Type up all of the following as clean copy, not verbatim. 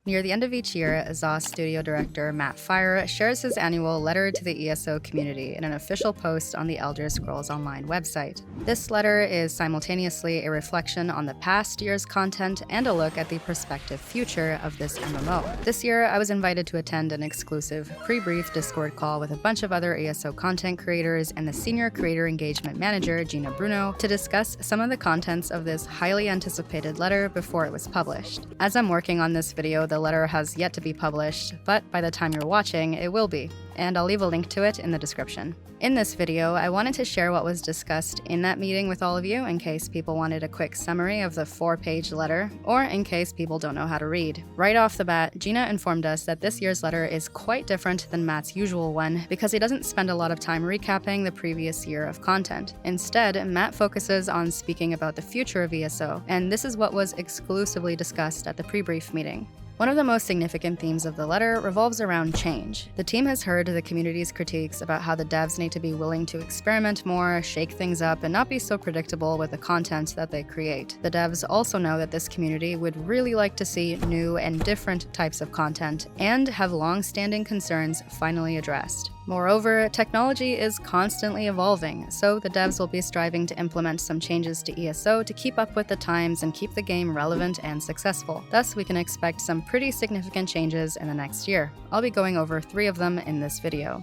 Near the end of each year, ESO studio director Matt Fire shares his annual letter to the ESO community in an official post on the Elder Scrolls Online website. This letter is simultaneously a reflection on the past year's content and a look at the prospective future of this MMO. This year, I was invited to attend an exclusive pre-brief Discord call with a bunch of other ESO content creators and the Senior Creator Engagement Manager, Gina Bruno, to discuss some of the contents of this highly anticipated letter before it was published. As I'm working on this video, the letter has yet to be published, but by the time you're watching, it will be, and I'll leave a link to it in the description. In this video, I wanted to share what was discussed in that meeting with all of you in case people wanted a quick summary of the 4-page letter, or in case people don't know how to read. Right off the bat, Gina informed us that this year's letter is quite different than Matt's usual one because he doesn't spend a lot of time recapping the previous year of content. Instead, Matt focuses on speaking about the future of ESO, and this is what was exclusively discussed at the pre-brief meeting. One of the most significant themes of the letter revolves around change. The team has heard the community's critiques about how the devs need to be willing to experiment more, shake things up, and not be so predictable with the content that they create. The devs also know that this community would really like to see new and different types of content, and have long-standing concerns finally addressed. Moreover, technology is constantly evolving, so the devs will be striving to implement some changes to ESO to keep up with the times and keep the game relevant and successful. Thus, we can expect some pretty significant changes in the next year. I'll be going over 3 of them in this video.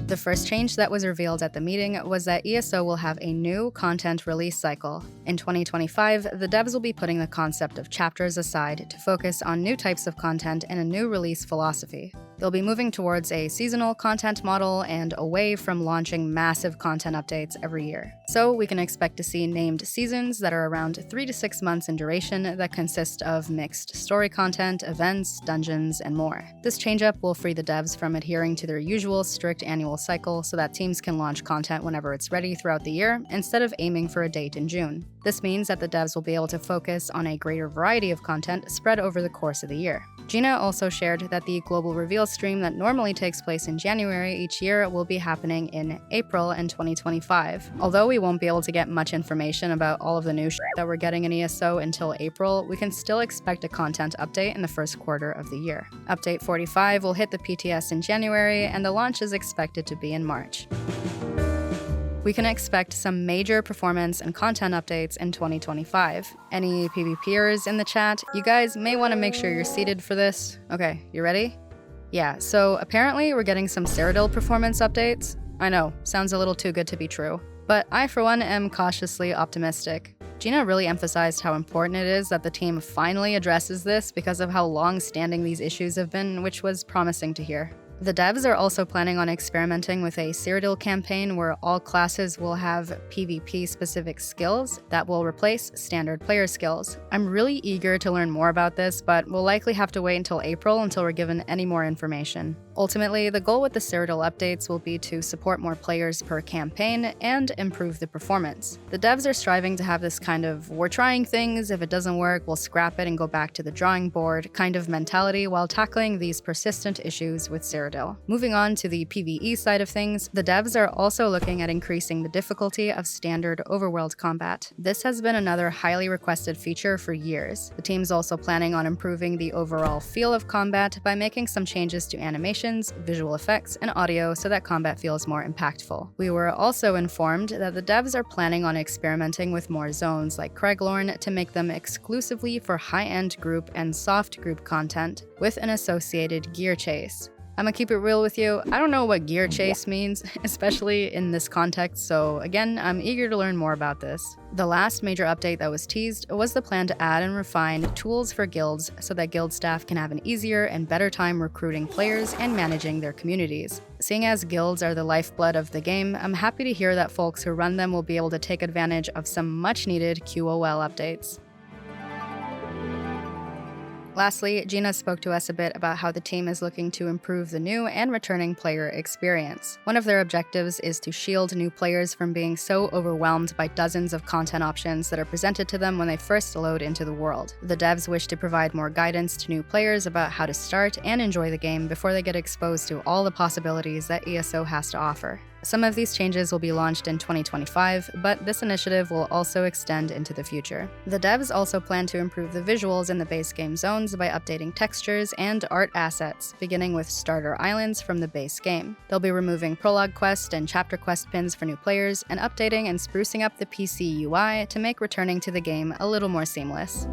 The first change that was revealed at the meeting was that ESO will have a new content release cycle. In 2025, the devs will be putting the concept of chapters aside to focus on new types of content and a new release philosophy. They'll be moving towards a seasonal content model and away from launching massive content updates every year. So we can expect to see named seasons that are around 3 to 6 months in duration that consist of mixed story content, events, dungeons, and more. This change-up will free the devs from adhering to their usual strict annual cycle so that teams can launch content whenever it's ready throughout the year instead of aiming for a date in June. This means that the devs will be able to focus on a greater variety of content spread over the course of the year. Gina also shared that the global reveal stream that normally takes place in January each year will be happening in April in 2025. Although we won't be able to get much information about all of the new shit that we're getting in ESO until April, we can still expect a content update in the first quarter of the year. Update 45 will hit the PTS in January, and the launch is expected to be in March. We can expect some major performance and content updates in 2025. Any PvPers in the chat? You guys may want to make sure you're seated for this. Okay, you ready? Yeah, so apparently we're getting some Cyrodiil performance updates. I know, sounds a little too good to be true. But I, for one, am cautiously optimistic. Gina really emphasized how important it is that the team finally addresses this because of how long-standing these issues have been, which was promising to hear. The devs are also planning on experimenting with a Cyrodiil campaign where all classes will have PvP-specific skills that will replace standard player skills. I'm really eager to learn more about this, but we'll likely have to wait until April until we're given any more information. Ultimately, the goal with the Cyrodiil updates will be to support more players per campaign and improve the performance. The devs are striving to have this kind of "we're trying things, if it doesn't work, we'll scrap it and go back to the drawing board" kind of mentality while tackling these persistent issues with Cyrodiil. Moving on to the PvE side of things, the devs are also looking at increasing the difficulty of standard overworld combat. This has been another highly requested feature for years. The team's also planning on improving the overall feel of combat by making some changes to animations, visual effects, and audio so that combat feels more impactful. We were also informed that the devs are planning on experimenting with more zones like Craiglorn to make them exclusively for high-end group and soft group content, with an associated gear chase. I'm gonna keep it real with you, I don't know what gear chase means, especially in this context, so again, I'm eager to learn more about this. The last major update that was teased was the plan to add and refine tools for guilds so that guild staff can have an easier and better time recruiting players and managing their communities. Seeing as guilds are the lifeblood of the game, I'm happy to hear that folks who run them will be able to take advantage of some much-needed QOL updates. Lastly, Gina spoke to us a bit about how the team is looking to improve the new and returning player experience. One of their objectives is to shield new players from being so overwhelmed by dozens of content options that are presented to them when they first load into the world. The devs wish to provide more guidance to new players about how to start and enjoy the game before they get exposed to all the possibilities that ESO has to offer. Some of these changes will be launched in 2025, but this initiative will also extend into the future. The devs also plan to improve the visuals in the base game zones by updating textures and art assets, beginning with starter islands from the base game. They'll be removing prologue quest and chapter quest pins for new players, and updating and sprucing up the PC UI to make returning to the game a little more seamless.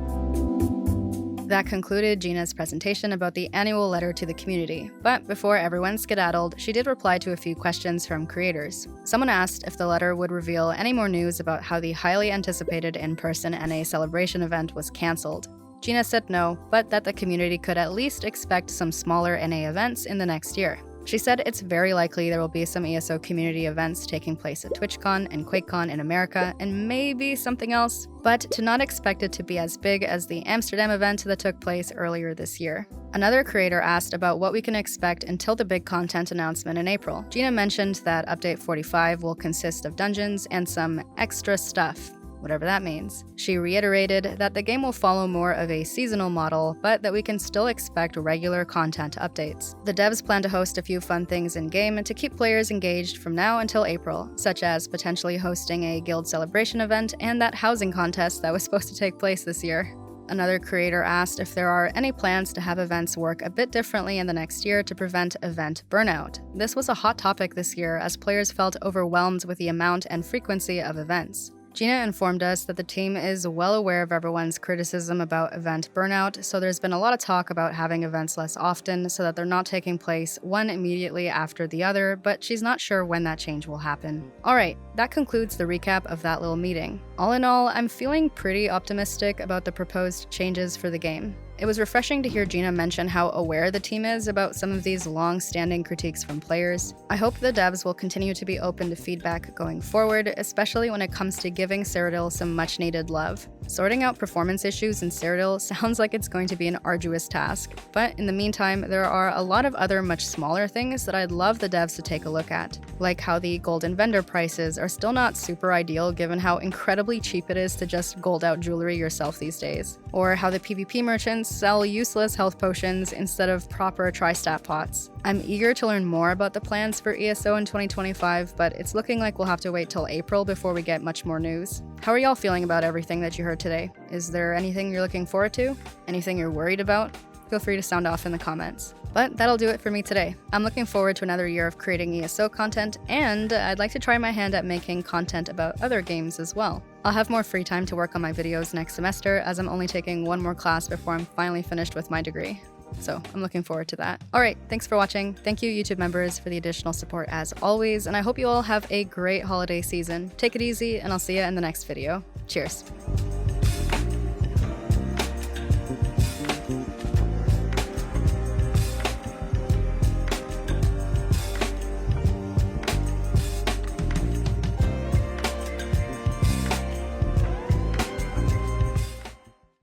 That concluded Gina's presentation about the annual letter to the community, but before everyone skedaddled, she did reply to a few questions from creators. Someone asked if the letter would reveal any more news about how the highly anticipated in-person NA celebration event was cancelled. Gina said no, but that the community could at least expect some smaller NA events in the next year. She said it's very likely there will be some ESO community events taking place at TwitchCon and QuakeCon in America, and maybe something else, but to not expect it to be as big as the Amsterdam event that took place earlier this year. Another creator asked about what we can expect until the big content announcement in April. Gina mentioned that Update 45 will consist of dungeons and some extra stuff, whatever that means. She reiterated that the game will follow more of a seasonal model, but that we can still expect regular content updates. The devs plan to host a few fun things in-game to keep players engaged from now until April, such as potentially hosting a guild celebration event and that housing contest that was supposed to take place this year. Another creator asked if there are any plans to have events work a bit differently in the next year to prevent event burnout. This was a hot topic this year as players felt overwhelmed with the amount and frequency of events. Gina informed us that the team is well aware of everyone's criticism about event burnout, so there's been a lot of talk about having events less often so that they're not taking place one immediately after the other, but she's not sure when that change will happen. Alright, that concludes the recap of that little meeting. All in all, I'm feeling pretty optimistic about the proposed changes for the game. It was refreshing to hear Gina mention how aware the team is about some of these long-standing critiques from players. I hope the devs will continue to be open to feedback going forward, especially when it comes to giving Cyrodiil some much-needed love. Sorting out performance issues in Cyrodiil sounds like it's going to be an arduous task, but in the meantime, there are a lot of other much smaller things that I'd love the devs to take a look at, like how the golden vendor prices are still not super ideal given how incredibly cheap it is to just gold out jewelry yourself these days, or how the PvP merchants sell useless health potions instead of proper tri-stat pots. I'm eager to learn more about the plans for ESO in 2025, but it's looking like we'll have to wait till April before we get much more news. How are y'all feeling about everything that you heard today? Is there anything you're looking forward to? Anything you're worried about? Feel free to sound off in the comments. But that'll do it for me today. I'm looking forward to another year of creating ESO content, and I'd like to try my hand at making content about other games as well. I'll have more free time to work on my videos next semester, as I'm only taking one more class before I'm finally finished with my degree. So I'm looking forward to that. Alright, thanks for watching. Thank you YouTube members for the additional support as always, and I hope you all have a great holiday season. Take it easy, and I'll see you in the next video. Cheers.